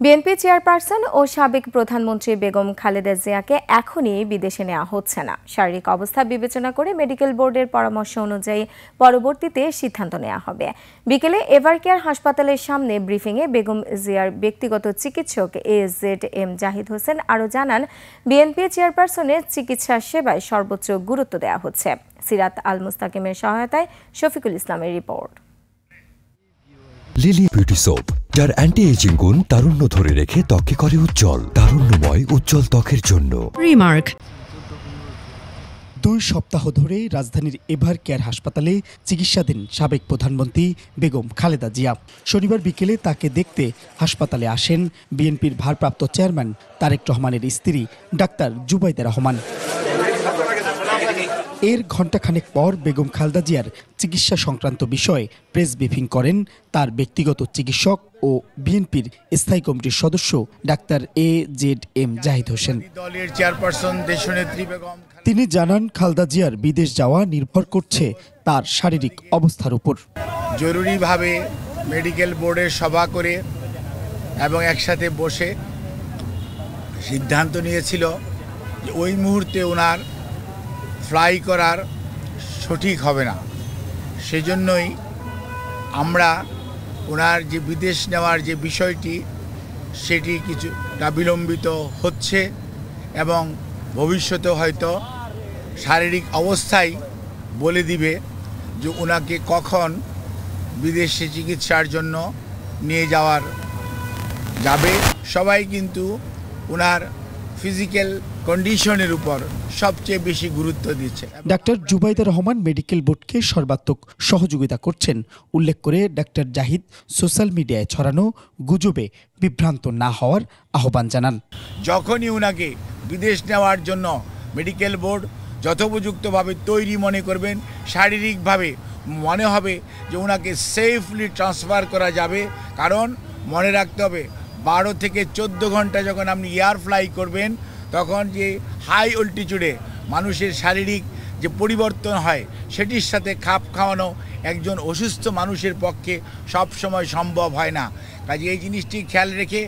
BNP chairperson ও সাবেক প্রধানমন্ত্রী বেগম খালেদা জিয়াকে এখনই বিদেশে নেওয়া হচ্ছে না। শারীরিক অবস্থা বিবেচনা করে মেডিকেল বোর্ডের পরামর্শ অনুযায়ী পরবর্তীতে সিদ্ধান্ত নেওয়া হবে। বিকেলে এভারকেয়ার হাসপাতালের সামনে ব্রিফিংয়ে বেগম জিয়ার ব্যক্তিগত চিকিৎসক AZM জাহিদ হোসেন আরও জানান, বিএনপি চেয়ারপারসনের চিকিৎসা সেবায় সর্বোচ্চ গুরুত্ব দেওয়া হচ্ছে। সিরাত আল মুস্তাকিমের সহায়তায় শফিকুল ইসলামের রিপোর্ট। লিলি বিউটি সোপ, যার অ্যান্টি এজিং গুণ তারুণ্য ধরে রেখে ত্বকে করে উজ্জ্বল। তারুণ্যময় উজ্জ্বল ত্বকের জন্য রিমার্ক। 2 সপ্তাহ ধরে রাজধানীর এভারকেয়ার হাসপাতালে চিকিৎসাধীন সাবেক প্রধানমন্ত্রী বেগম খালেদা জিয়া। শনিবার বিকেলে তাকে দেখতে হাসপাতালে আসেন বিএনপির ভারপ্রাপ্ত চেয়ারম্যান তারেক রহমানের স্ত্রী ডাক্তার জুবাইদা রহমান। এর ঘণ্টাখানেক পর বেগম খালেদা জিয়ার চিকিৎসা সংক্রান্ত বিষয়ে প্রেস ব্রিফিং করেন তার ব্যক্তিগত চিকিৎসক ও বিএনপির স্থায়ী কমিটির সদস্য ডাক্তার AZM জাহিদ হোসেন। তিনি জানান, খালেদা জিয়ার বিদেশ যাওয়া নির্ভর করছে তার শারীরিক অবস্থার উপর। জরুরিভাবে মেডিকেল বোর্ডের সভা করে এবং একসাথে বসে সিদ্ধান্ত নিয়েছিল যে ওই মুহূর্তে ওনার ফ্লাই করার সঠিক হবে না। সেজন্যই আমরা ওনার যে বিদেশ নেওয়ার যে বিষয়টি সেটি কিছুটা বিলম্বিত হচ্ছে এবং ভবিষ্যতে হয়তো শারীরিক অবস্থাই বলে দিবে যে ওনাকে কখন বিদেশে চিকিৎসার জন্য নিয়ে যাবে। সবাই কিন্তু ওনার ফিজিক্যাল কন্ডিশনের উপর সবচেয়ে বেশি গুরুত্ব দিচ্ছে। ডাক্তার জুবাইদা রহমান মেডিকেল বোর্ডকে সর্বাত্মক সহযোগিতা করছেন উল্লেখ করে ডাক্তার জাহিদ সোশ্যাল মিডিয়ায় ছড়ানো গুজবে বিভ্রান্ত না হওয়ার আহ্বান জানান। যখনই ওনাকে বিদেশ নেওয়ার জন্য মেডিকেল বোর্ড যথোপযুক্তভাবে তৈরি মনে করবেন, শারীরিকভাবে মনে হবে যে ওনাকে সেফলি ট্রান্সফার করা যাবে। কারণ মনে রাখতে হবে 12 থেকে 14 ঘন্টা যখন আপনি এয়ার ফ্লাই করবেন তখন যে হাই অল্টিটিউডে মানুষের শারীরিক যে পরিবর্তন হয় সেটির সাথে খাপ খাওয়ানো একজন অসুস্থ মানুষের পক্ষে সব সময় সম্ভব হয় না। কাজে এই জিনিসটি খেয়াল রেখে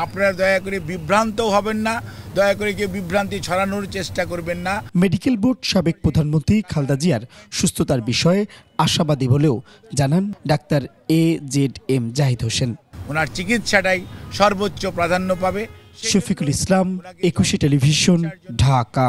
আপনারা দয়া করে বিভ্রান্ত হবেন না, দয়া করে কেউ বিভ্রান্তি ছড়ানোর চেষ্টা করবেন না। মেডিকেল বোর্ড সাবেক প্রধানমন্ত্রী খালেদা জিয়ার সুস্থতার বিষয়ে আশাবাদী বলেও জানান ডাক্তার AZM জাহিদ হোসেন। ওনার চিকিৎসাটাই সর্বোচ্চ প্রাধান্য পাবে। শফিকুল ইসলাম, 21 টেলিভিশন, ঢাকা।